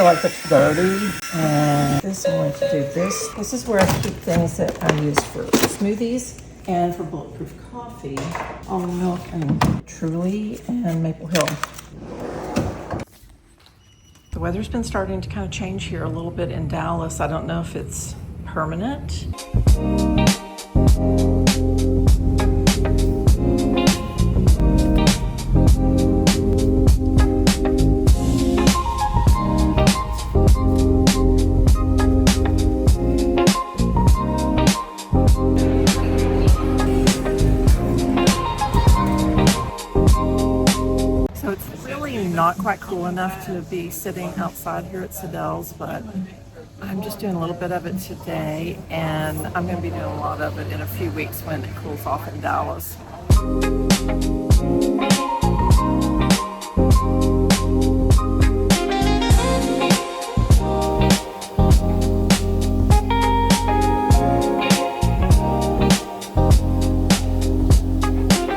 like the 30. And this, I'm going to do this. This is where I keep things that I use for smoothies and for bulletproof coffee. Almond milk and Truly and Maple Hill. The weather's been starting to kind of change here a little bit in Dallas. I don't know if it's permanent. Not quite cool enough to be sitting outside here at Sadelle's, but I'm just doing a little bit of it today, and I'm going to be doing a lot of it in a few weeks when it cools off in Dallas.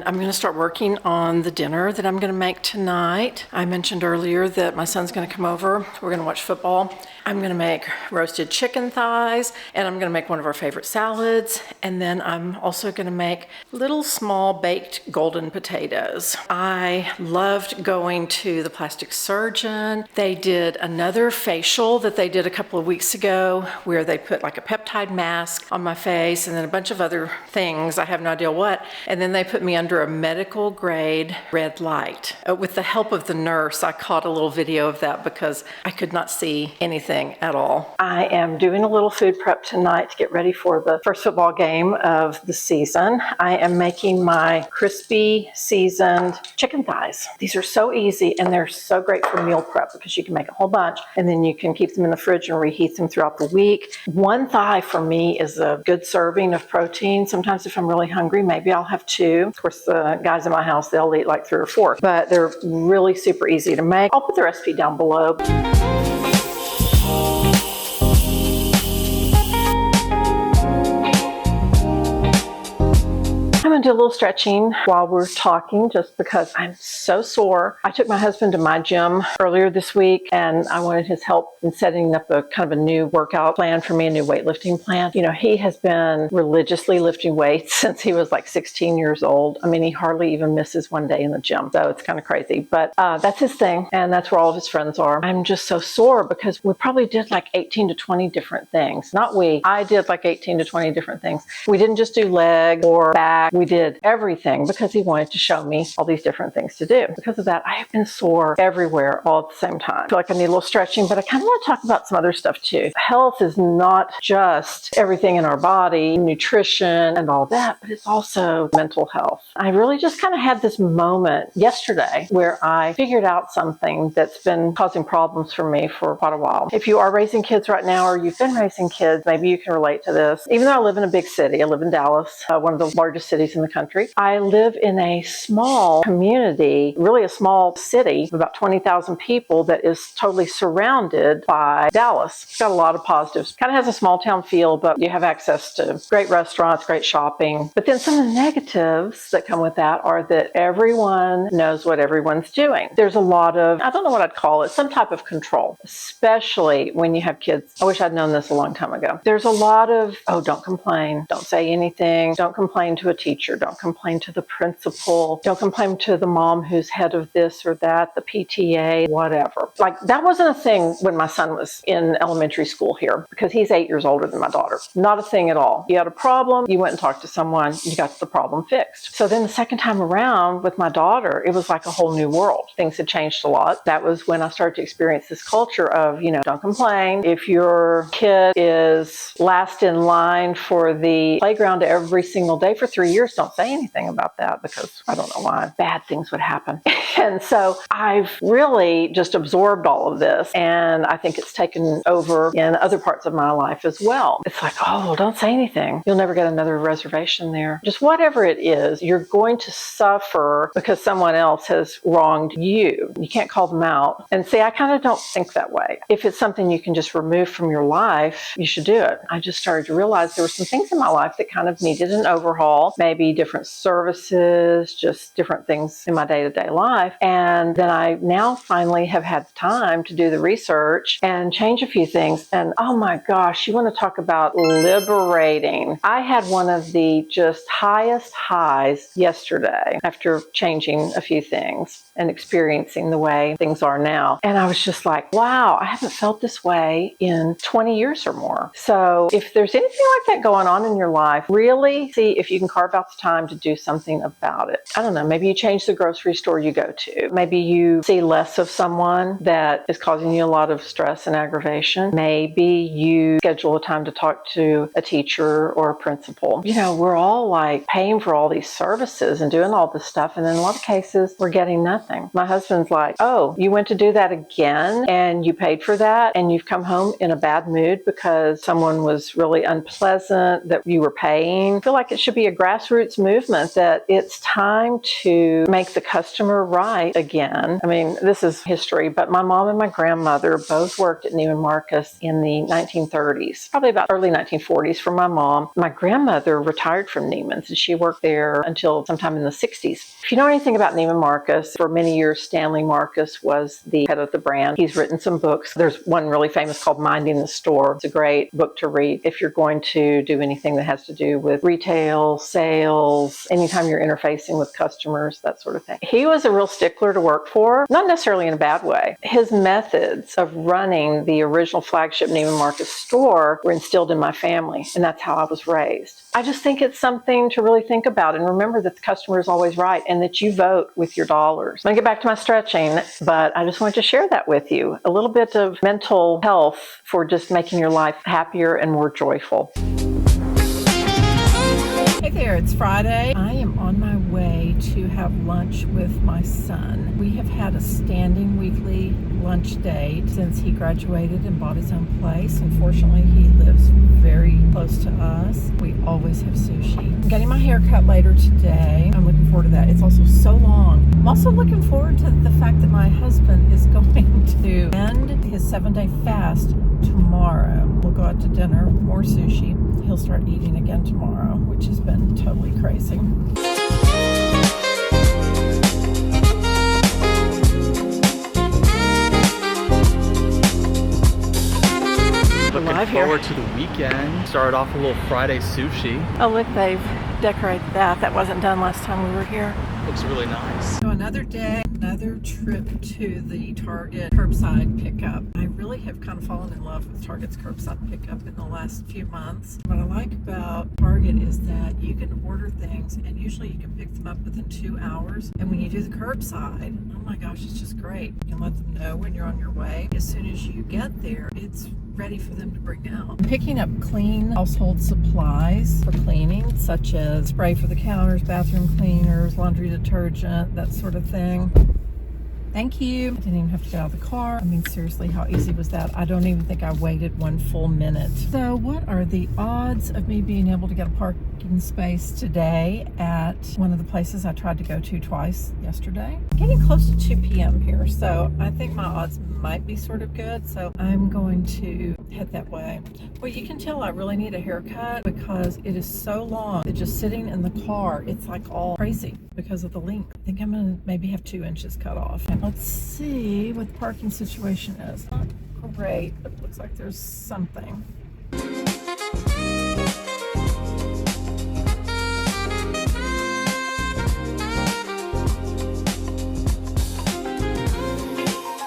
I'm going to start working on the dinner that I'm going to make tonight. I mentioned earlier that my son's going to come over. We're going to watch football. I'm going to make roasted chicken thighs, and I'm going to make one of our favorite salads. And then I'm also going to make little small baked golden potatoes. I loved going to the Plastic Surgeon. They did another facial that they did a couple of weeks ago where they put like a peptide mask on my face and then a bunch of other things. I have no idea what. And then they put me under a medical grade red light. With the help of the nurse, I caught a little video of that because I could not see anything at all. I am doing a little food prep tonight to get ready for the first football game of the season. I am making my crispy seasoned chicken thighs. These are so easy and they're so great for meal prep because you can make a whole bunch and then you can keep them in the fridge and reheat them throughout the week. One thigh for me is a good serving of protein. Sometimes if I'm really hungry, maybe I'll have two. Of course, the guys in my house, they'll eat like 3 or 4, but they're really super easy to make. I'll put the recipe down below. I'm going to do a little stretching while we're talking just because I'm so sore. I took my husband to my gym earlier this week and I wanted his help in setting up a kind of a new workout plan for me, a new weightlifting plan. You know, he has been religiously lifting weights since he was like 16 years old. I mean, he hardly even misses one day in the gym, so it's kind of crazy. But that's his thing, and that's where all of his friends are. I'm just so sore because we probably did like 18 to 20 different things. Not we. I did like 18 to 20 different things. We didn't just do leg or back. We did everything because he wanted to show me all these different things to do. Because of that, I have been sore everywhere all at the same time. I feel like I need a little stretching, but I kind of want to talk about some other stuff too. Health is not just everything in our body, nutrition and all that, but it's also mental health. I really just kind of had this moment yesterday where I figured out something that's been causing problems for me for quite a while. If you are raising kids right now or you've been raising kids, maybe you can relate to this. Even though I live in a big city, I live in Dallas, one of the largest cities in the country. I live in a small community, really a small city of about 20,000 people that is totally surrounded by Dallas. It's got a lot of positives. Kind of has a small town feel, but you have access to great restaurants, great shopping. But then some of the negatives that come with that are that everyone knows what everyone's doing. There's a lot of, I don't know what I'd call it, some type of control, especially when you have kids. I wish I'd known this a long time ago. There's a lot of, oh, don't complain, don't say anything, don't complain to a teacher, don't complain to the principal, don't complain to the mom who's head of this or that, the PTA, whatever. Like that wasn't a thing when my son was in elementary school here because he's 8 years older than my daughter. Not a thing at all. You had a problem, you went and talked to someone, you got the problem fixed. So then the second time around with my daughter, it was like a whole new world. Things had changed a lot. That was when I started to experience this culture of, you know, don't complain. If your kid is last in line for the playground every single day for 3 years, don't say anything about that because I don't know why bad things would happen. And so I've really just absorbed all of this, and I think it's taken over in other parts of my life as well. It's like, oh, don't say anything. You'll never get another reservation there. Just whatever it is, you're going to suffer because someone else has wronged you. You can't call them out. And see, I kind of don't think that way. If it's something you can just remove from your life, you should do it. I just started to realize there were some things in my life that kind of needed an overhaul. Maybe maybe different services, just different things in my day-to-day life. And then I now finally have had the time to do the research and change a few things. And oh my gosh, you want to talk about liberating. I had one of the just highest highs yesterday after changing a few things and experiencing the way things are now. And I was just like, wow, I haven't felt this way in 20 years or more. So if there's anything like that going on in your life, really see if you can carve out the time to do something about it. I don't know, maybe you change the grocery store you go to. Maybe you see less of someone that is causing you a lot of stress and aggravation. Maybe you schedule a time to talk to a teacher or a principal. You know, we're all like paying for all these services and doing all this stuff. And in a lot of cases, we're getting nothing. My husband's like, oh, you went to do that again and you paid for that and you've come home in a bad mood because someone was really unpleasant that you were paying. I feel like it should be a grassroots movement that it's time to make the customer right again. I mean, this is history, but my mom and my grandmother both worked at Neiman Marcus in the 1930s, probably about early 1940s for my mom. My grandmother retired from Neiman's and she worked there until sometime in the 60s. If you know anything about Neiman Marcus, for many years, Stanley Marcus was the head of the brand. He's written some books. There's one really famous called Minding the Store. It's a great book to read if you're going to do anything that has to do with retail, sales, anytime you're interfacing with customers, that sort of thing. He was a real stickler to work for, not necessarily in a bad way. His methods of running the original flagship Neiman Marcus store were instilled in my family, and that's how I was raised. I just think it's something to really think about and remember that the customer is always right and that you vote with your dollars. I'm going to get back to my stretching, but I just wanted to share that with you. A little bit of mental health for just making your life happier and more joyful. Hey there, it's Friday. I am on my way to have lunch with my son. We have had a standing weekly lunch date since he graduated and bought his own place. Unfortunately, he lives very close to us. We always have sushi. I'm getting my hair cut later today. I'm looking forward to that. It's also so long. I'm also looking forward to the fact that my husband is going to end his 7-day fast tomorrow. We'll go out to dinner, more sushi. He'll start eating again tomorrow, which has been totally crazy. Looking forward to the weekend. Started off a little Friday sushi. Oh, look, they've decorated that. That wasn't done last time we were here. Looks really nice. So another day, another trip to the Target curbside pickup. I really have kind of fallen in love with Target's curbside pickup in the last few months. What I like about Target is that you can order things and usually you can pick them up within 2 hours. And when you do the curbside, oh my gosh, it's just great. You can let them know when you're on your way. As soon as you get there, it's ready for them to bring out. Picking up clean household supplies for cleaning, such as spray for the counters, bathroom cleaners, laundry detergent, that sort of thing. Thank you. I didn't even have to get out of the car. I mean, seriously, how easy was that? I don't even think I waited 1 full minute. So what are the odds of me being able to get a parking space today at one of the places I tried to go to twice yesterday? Getting close to 2 p.m. here, so I think my odds might be sort of good. So I'm going to head that way. Well, you can tell I really need a haircut because it is so long that just sitting in the car, it's like all crazy because of the length. I think I'm gonna maybe have 2 inches cut off. Let's see what the parking situation is. Not great, but it looks like there's something.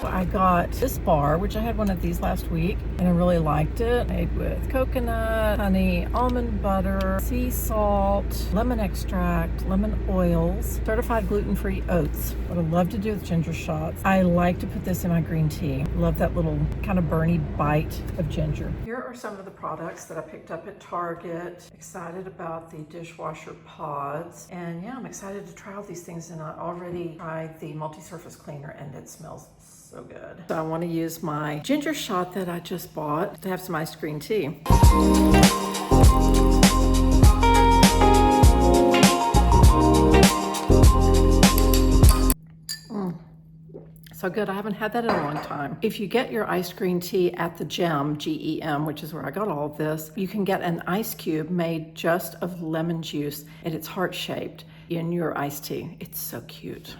I got this bar, which I had one of these last week, and I really liked it. Made with coconut, honey, almond butter, sea salt, lemon extract, lemon oils, certified gluten-free oats. What I love to do with ginger shots, I like to put this in my green tea. Love that little kind of burny bite of ginger. Here are some of the products that I picked up at Target. Excited about the dishwasher pods. And yeah, I'm excited to try all these things, and I already tried the multi-surface cleaner and it smells so good. So I want to use my ginger shot that I just bought to have some iced green tea. So good. I haven't had that in a long time. If you get your iced green tea at the gem, GEM, which is where I got all of this, you can get an ice cube made just of lemon juice, and it's heart-shaped in your iced tea. It's so cute.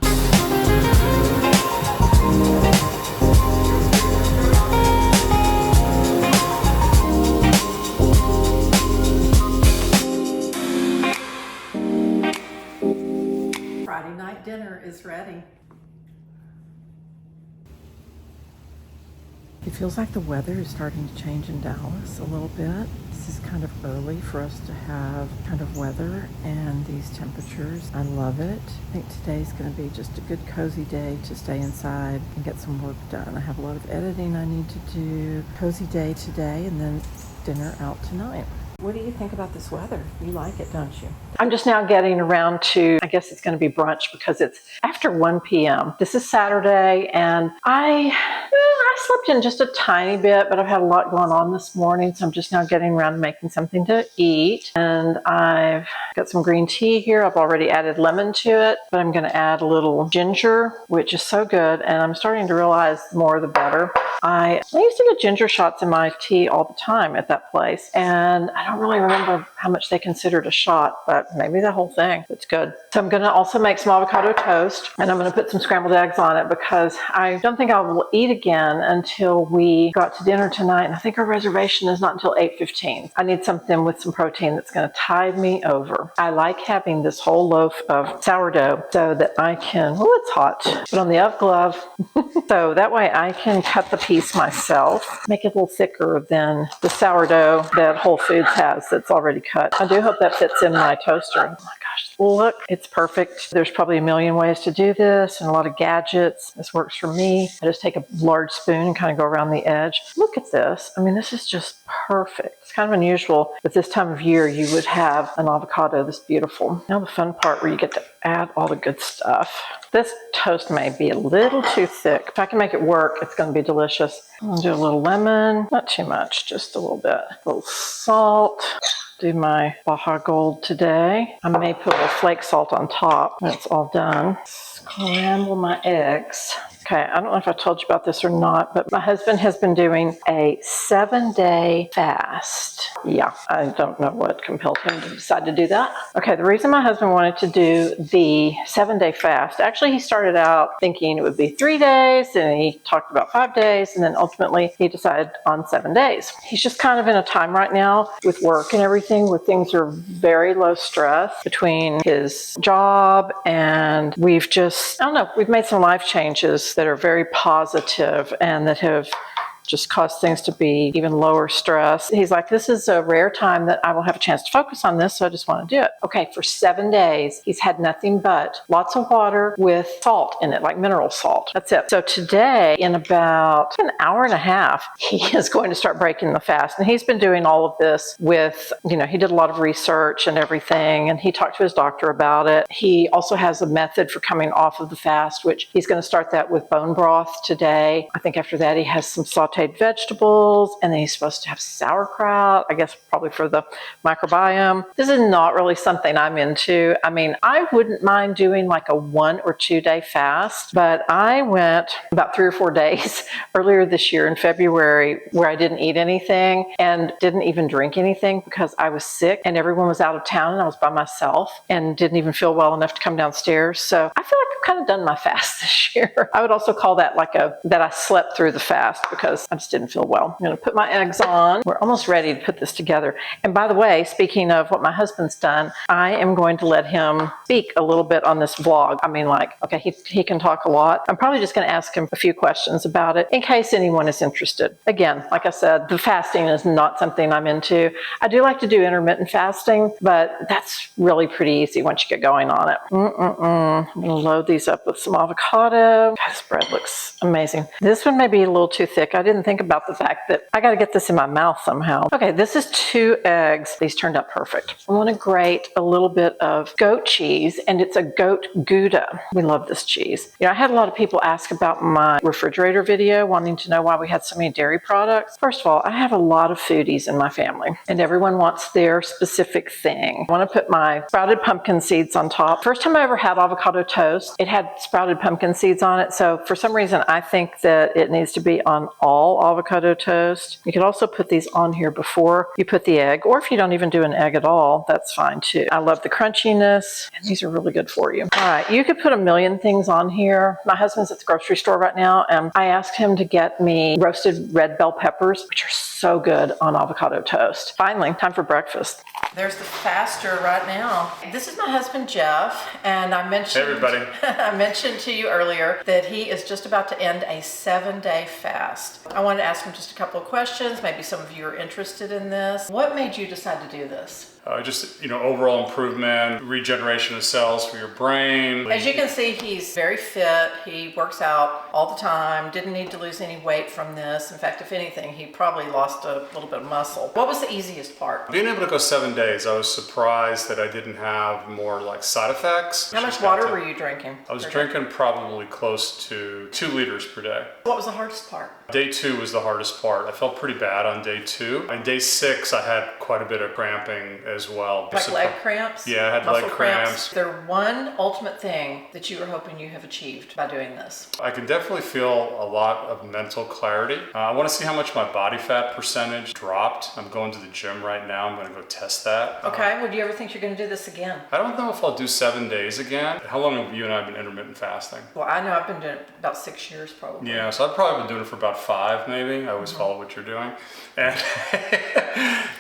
Friday night dinner is ready. It feels like the weather is starting to change in Dallas a little bit. This is kind of early for us to have kind of weather and these temperatures. I love it. I think today's going to be just a good cozy day to stay inside and get some work done. I have a lot of editing I need to do. Cozy day today and then dinner out tonight. What do you think about this weather? You like it, don't you? I'm just now getting around to, I guess it's going to be brunch because it's after 1 p.m. This is Saturday, and I slept in just a tiny bit, but I've had a lot going on this morning, so I'm just now getting around to making something to eat. And I've got some green tea here. I've already added lemon to it, but I'm going to add a little ginger, which is so good, and I'm starting to realize the more the better. I used to get ginger shots in my tea all the time at that place, and I don't really remember how much they considered a shot, but maybe the whole thing. It's good. So I'm going to also make some avocado toast, and I'm going to put some scrambled eggs on it because I don't think I will eat again until we go out to dinner tonight, and I think our reservation is not until 8:15. I need something with some protein that's going to tide me over. I like having this whole loaf of sourdough so that I can, oh, it's hot, put on the oven glove, so that way I can cut the piece myself, make it a little thicker than the sourdough that Whole Foods has that's already cut. I do hope that fits in my toaster. Oh my gosh, look, it's perfect. There's probably a million ways to do this and a lot of gadgets. This works for me. I just take a large spoon and kind of go around the edge. Look at this. I mean, this is just perfect. It's kind of unusual that this time of year you would have an avocado this beautiful. Now the fun part where you get to add all the good stuff. This toast may be a little too thick. If I can make it work, it's going to be delicious. I'll do a little lemon, not too much, just a little bit. A little salt. Do my Baja Gold today. I may put a little flake salt on top when it's all done. Scramble my eggs. Okay, I don't know if I told you about this or not, but my husband has been doing a 7-day fast. Yeah, I don't know what compelled him to decide to do that. Okay, the reason my husband wanted to do the 7-day fast, actually he started out thinking it would be 3 days, and he talked about 5 days, and then ultimately he decided on 7 days. He's just kind of in a time right now with work and everything where things are very low stress between his job, and we've just, I don't know, we've made some life changes that are very positive and that have just cause things to be even lower stress. He's like, this is a rare time that I will have a chance to focus on this, so I just want to do it. Okay, for 7 days, he's had nothing but lots of water with salt in it, like mineral salt. That's it. So today, in about an hour and a half, he is going to start breaking the fast. And he's been doing all of this with, you know, he did a lot of research and everything, and he talked to his doctor about it. He also has a method for coming off of the fast, which he's going to start that with bone broth today. I think after that, he has some sauteed vegetables, and then he's supposed to have sauerkraut, I guess probably for the microbiome. This is not really something I'm into. I mean, I wouldn't mind doing like a 1 or 2 day fast, but I went about 3 or 4 days earlier this year in February where I didn't eat anything and didn't even drink anything because I was sick and everyone was out of town and I was by myself and didn't even feel well enough to come downstairs. So I feel like I've kind of done my fast this year. I would also call that like that I slept through the fast because I just didn't feel well. I'm going to put my eggs on. We're almost ready to put this together. And by the way, speaking of what my husband's done, I am going to let him speak a little bit on this vlog. I mean, like, okay, he can talk a lot. I'm probably just going to ask him a few questions about it in case anyone is interested. Again, like I said, the fasting is not something I'm into. I do like to do intermittent fasting, but that's really pretty easy once you get going on it. I'm going to load these up with some avocado. God, this bread looks amazing. This one may be a little too thick. I didn't think about the fact that I got to get this in my mouth somehow. Okay, this is 2 eggs. These turned out perfect. I want to grate a little bit of goat cheese, and it's a goat Gouda. We love this cheese. You know, I had a lot of people ask about my refrigerator video, wanting to know why we had so many dairy products. First of all, I have a lot of foodies in my family, and everyone wants their specific thing. I want to put my sprouted pumpkin seeds on top. First time I ever had avocado toast, It had sprouted pumpkin seeds on it. So for some reason, I think that it needs to be on all avocado toast. You could also put these on here before you put the egg, or if you don't even do an egg at all, that's fine too. I love the crunchiness, and these are really good for you. All right, you could put a million things on here. My husband's at the grocery store right now, and I asked him to get me roasted red bell peppers, which are so good on avocado toast. Finally, time for breakfast. There's the faster right now. This is my husband, Jeff, and I mentioned, hey everybody. I mentioned to you earlier that he is just about to end a 7-day fast. I wanted to ask him just a couple of questions. Maybe some of you are interested in this. What made you decide to do this? Just, overall improvement, regeneration of cells for your brain. As you can see, he's very fit. He works out all the time. Didn't need to lose any weight from this. In fact, if anything, he probably lost a little bit of muscle. What was the easiest part? Being able to go 7 days, I was surprised that I didn't have more like side effects. How much water were you drinking? I was drinking probably close to 2 liters per day. What was the hardest part? Day 2 was the hardest part. I felt pretty bad on day 2. On day 6, I had quite a bit of cramping as well. Like leg cramps? Yeah, I had muscle leg cramps. Is there one ultimate thing that you were hoping you have achieved by doing this? I can definitely feel a lot of mental clarity. I want to see how much my body fat percentage dropped. I'm going to the gym right now. I'm going to go test that. Okay, well, do you ever think you're going to do this again? I don't know if I'll do 7 days again. How long have you and I been intermittent fasting? Well, I know I've been doing it about 6 years probably. Yeah, so I've probably been doing it for about 5 maybe. I always follow what you're doing. And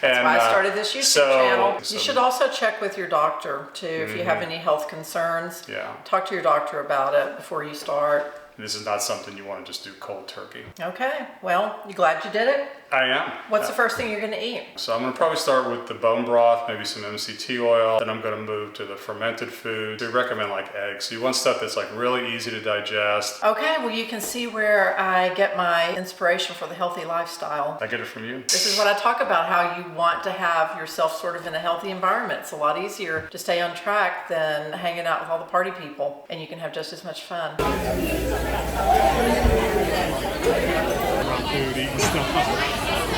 That's why I started this YouTube channel. You should also check with your doctor too if you have any health concerns. Yeah. Talk to your doctor about it before you start. This is not something you want to just do cold turkey. Okay, well, you glad you did it? I am. What's the first thing you're going to eat? So I'm going to probably start with the bone broth, maybe some MCT oil. Then I'm going to move to the fermented food. We recommend like eggs. So you want stuff that's like really easy to digest. Okay, well, you can see where I get my inspiration for the healthy lifestyle. I get it from you. This is what I talk about, how you want to have yourself sort of in a healthy environment. It's a lot easier to stay on track than hanging out with all the party people, and you can have just as much fun. Food, eating stuff.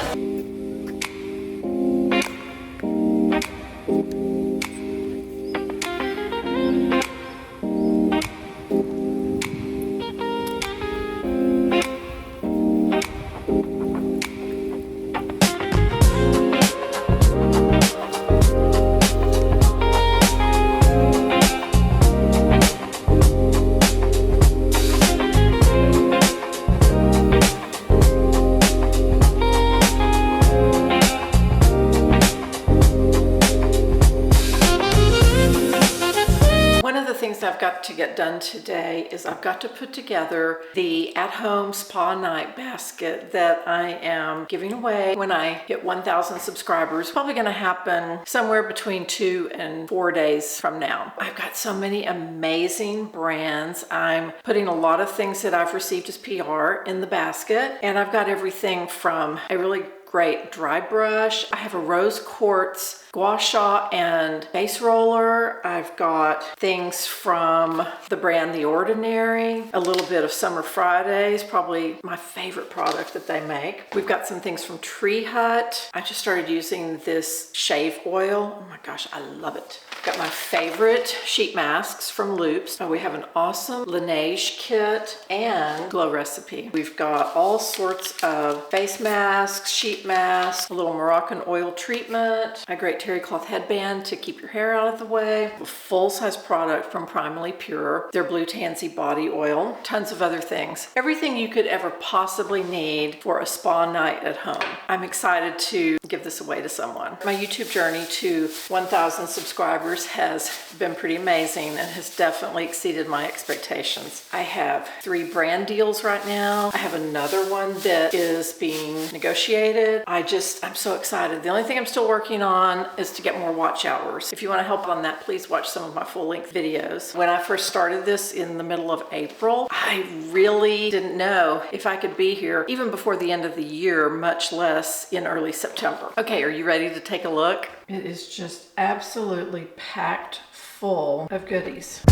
I've got to get done today is I've got to put together the at-home spa night basket that I am giving away when I hit 1,000 subscribers. Probably going to happen somewhere between 2 and 4 days from now. I've got so many amazing brands. I'm putting a lot of things that I've received as PR in the basket, and I've got everything from a really great dry brush. I have a rose quartz gua sha and base roller. I've got things from the brand The Ordinary, a little bit of Summer Fridays, probably my favorite product that they make. We've got some things from Tree Hut. I just started using this shave oil. Oh my gosh, I love it. Got my favorite sheet masks from Loops. We have an awesome Laneige kit and Glow Recipe. We've got all sorts of face masks, sheet masks, a little Moroccan oil treatment, a great terry cloth headband to keep your hair out of the way, a full-size product from Primally Pure, their Blue Tansy body oil, tons of other things. Everything you could ever possibly need for a spa night at home. I'm excited to give this away to someone. My YouTube journey to 1,000 subscribers has been pretty amazing and has definitely exceeded my expectations. I have 3 brand deals right now. I have another one that is being negotiated. I'm so excited. The only thing I'm still working on is to get more watch hours. If you want to help on that, please watch some of my full-length videos. When I first started this in the middle of April, I really didn't know if I could be here even before the end of the year, much less in early September. Okay, are you ready to take a look? It is just absolutely packed full of goodies.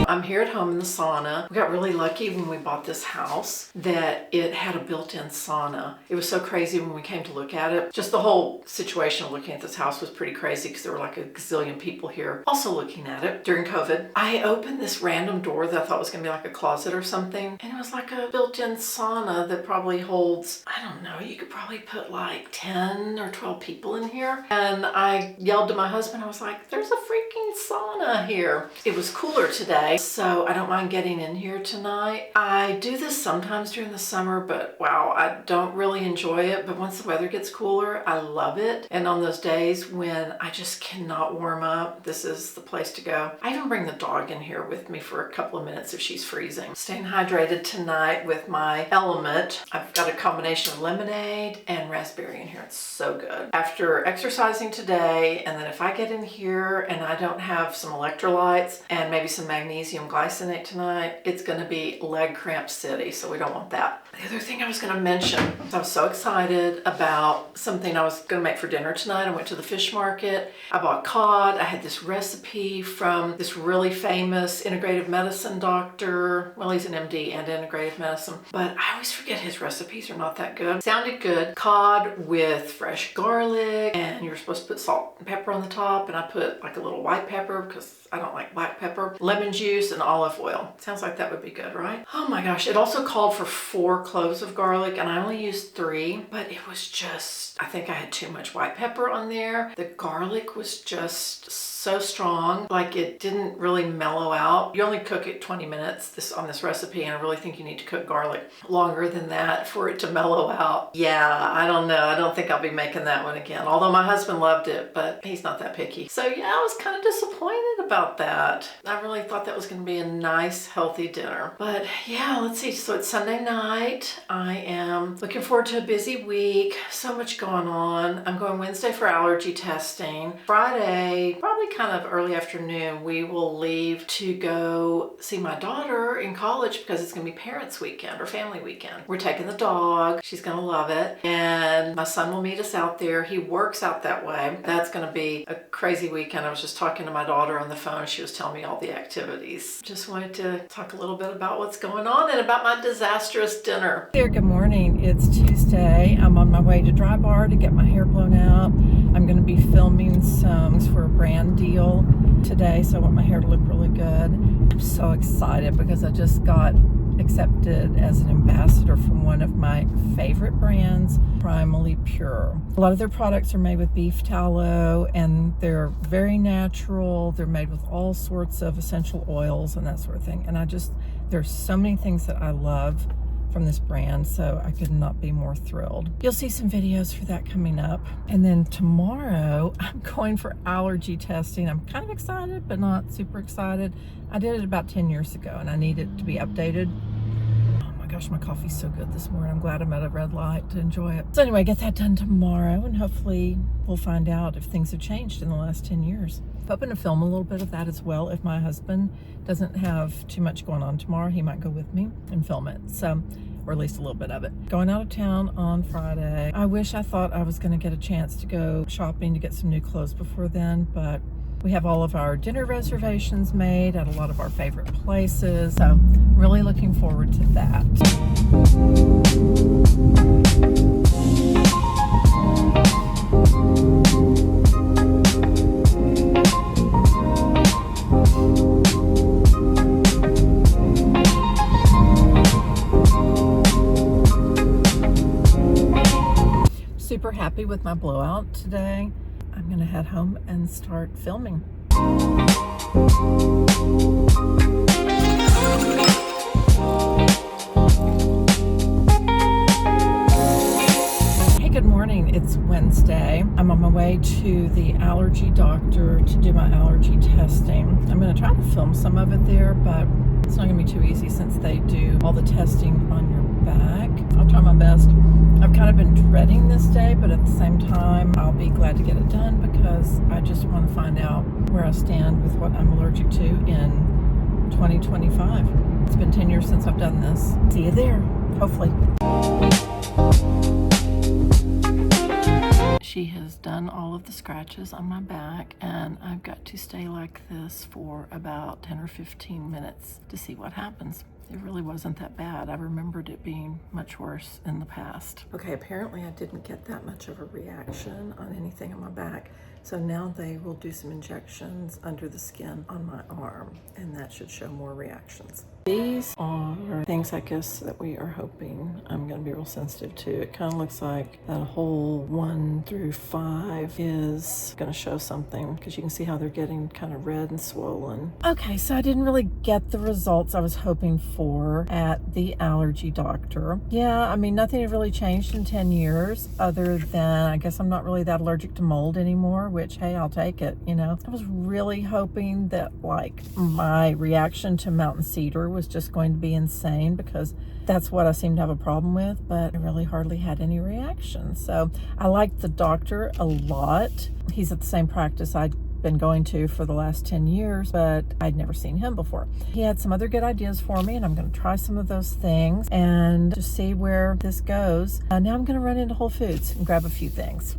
I'm here sauna. We got really lucky when we bought this house that it had a built-in sauna. It was so crazy when we came to look at it. Just the whole situation of looking at this house was pretty crazy because there were like a gazillion people here also looking at it during COVID. I opened this random door that I thought was gonna be like a closet or something, and it was like a built-in sauna that probably holds, I don't know, you could probably put like 10 or 12 people in here. And I yelled to my husband, I was like, there's a freaking sauna here. It was cooler today, so I don't mind getting in here tonight. I do this sometimes during the summer, but wow, I don't really enjoy it. But once the weather gets cooler, I love it. And on those days when I just cannot warm up, this is the place to go. I even bring the dog in here with me for a couple of minutes if she's freezing. Staying hydrated tonight with my Element. I've got a combination of lemonade and raspberry in here. It's so good. After exercising today, and then if I get in here and I don't have some electrolytes and maybe some magnesium glycinate tonight, it's gonna be leg cramp city, so we don't want that. The other thing I was gonna mention, I was so excited about something I was gonna make for dinner tonight. I went to the fish market. I bought cod. I had this recipe from this really famous integrative medicine doctor. Well, he's an MD and integrative medicine, but I always forget his recipes are not that good. Sounded good. Cod with fresh garlic, and you're supposed to put salt and pepper on the top, and I put like a little white pepper because I don't like black pepper, lemon juice, and olive oil. Sounds like that would be good, right? Oh my gosh, it also called for 4 cloves of garlic, and I only used 3, but it was just, I think I had too much white pepper on there. The garlic was just so strong, like it didn't really mellow out. You only cook it 20 minutes on this recipe, and I really think you need to cook garlic longer than that for it to mellow out. Yeah, I don't know. I don't think I'll be making that one again, although my husband loved it, but he's not that picky. So yeah, I was kind of disappointed about that. I really thought that was going to be a nice, healthy dinner. But yeah, let's see. So it's Sunday night. I am looking forward to a busy week. So much going on. I'm going Wednesday for allergy testing. Friday, probably kind of early afternoon, we will leave to go see my daughter in college because it's going to be parents weekend or family weekend. We're taking the dog. She's going to love it. And my son will meet us out there. He works out that way. That's going to be a crazy weekend. I was just talking to my daughter on the phone. She was telling me all the activities. Just wanted to talk a little bit about what's going on and about my disastrous dinner. There, good morning. It's Tuesday. I'm on my way to Drybar to get my hair blown out. I'm going to be filming some for a brand deal today, so I want my hair to look really good. I'm so excited because I just got accepted as an ambassador from one of my favorite brands, Primally Pure. A lot of their products are made with beef tallow, and they're very natural. They're made with all sorts of essential oils and that sort of thing. And there's so many things that I love from this brand, so I could not be more thrilled. You'll see some videos for that coming up. And then tomorrow I'm going for allergy testing. I'm kind of excited, but not super excited. I did it about 10 years ago and I need it to be updated. Oh my gosh, my coffee's so good this morning. I'm glad I'm at a red light to enjoy it. So anyway, get that done tomorrow, and hopefully we'll find out if things have changed in the last 10 years. I'm hoping to film a little bit of that as well. If my husband doesn't have too much going on tomorrow, he might go with me and film it. So, or at least a little bit of it. Going out of town on Friday. I wish I thought I was going to get a chance to go shopping to get some new clothes before then, but we have all of our dinner reservations made at a lot of our favorite places. So really looking forward to that. Super happy with my blowout today. I'm gonna head home and start filming. Hey, good morning. It's Wednesday. I'm on my way to the allergy doctor to do my allergy testing. I'm gonna try to film some of it there, but it's not gonna be too easy since they do all the testing on your back. I'll try my best. I've kind of been dreading this day, but at the same time, I'll be glad to get it done because I just want to find out where I stand with what I'm allergic to in 2025. It's been 10 years since I've done this. See you there, hopefully. She has done all of the scratches on my back, and I've got to stay like this for about 10 or 15 minutes to see what happens. It really wasn't that bad. I remembered it being much worse in the past. Okay, apparently I didn't get that much of a reaction on anything on my back. So now they will do some injections under the skin on my arm, and that should show more reactions. These are things, I guess, that we are hoping I'm going to be real sensitive to. It kind of looks like that whole 1 through 5 is going to show something, because you can see how they're getting kind of red and swollen. Okay, so I didn't really get the results I was hoping for at the allergy doctor. Yeah, I mean, nothing had really changed in 10 years other than I guess I'm not really that allergic to mold anymore, which, hey, I'll take it, you know. I was really hoping that, like, my reaction to mountain cedar was just going to be insane, because that's what I seem to have a problem with, but I really hardly had any reaction. So I liked the doctor a lot. He's at the same practice I'd been going to for the last 10 years, but I'd never seen him before. He had some other good ideas for me, and I'm going to try some of those things and just see where this goes. Now I'm going to run into Whole Foods and grab a few things.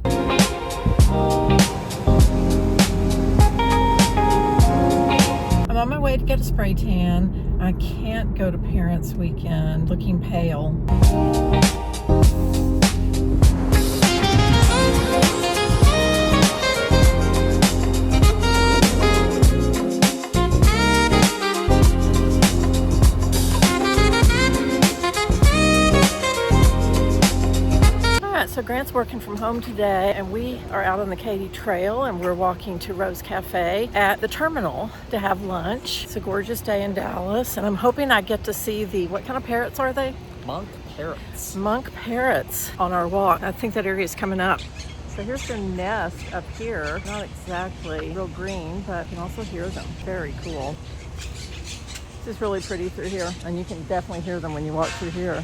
I'm on my way to get a spray tan. I can't go to Parents Weekend looking pale. So Grant's working from home today, and we are out on the Katy Trail, and we're walking to Rose Cafe at the terminal to have lunch. It's a gorgeous day in Dallas, and I'm hoping I get to see the, what kind of parrots are they? Monk parrots. Monk parrots on our walk. I think that area is coming up. So here's their nest up here. Not exactly real green, but you can also hear them. Very cool. This is really pretty through here, and you can definitely hear them when you walk through here.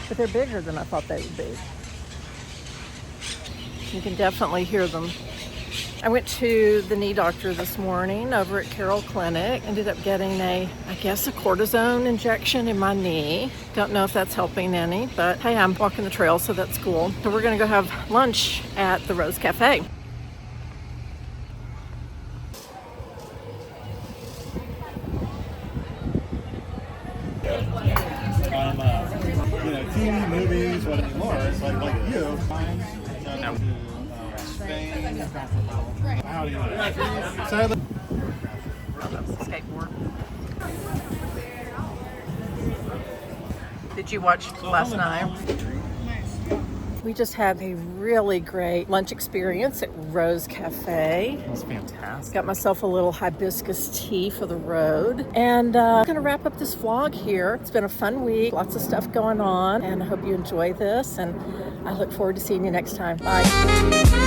But they're bigger than I thought they would be. You can definitely hear them. I went to the knee doctor this morning over at Carroll Clinic. Ended up getting a cortisone injection in my knee. Don't know if that's helping any, but hey, I'm walking the trail, so that's cool. So we're gonna go have lunch at the Rose Cafe. TV, movies, what anymore? It's like you. Spain. How do you sadly. Oh, that was a skateboard. Did you watch last night? We just had a really great lunch experience at Rose Cafe. It was fantastic. Got myself a little hibiscus tea for the road. And I'm gonna wrap up this vlog here. It's been a fun week, lots of stuff going on, and I hope you enjoy this, and I look forward to seeing you next time. Bye.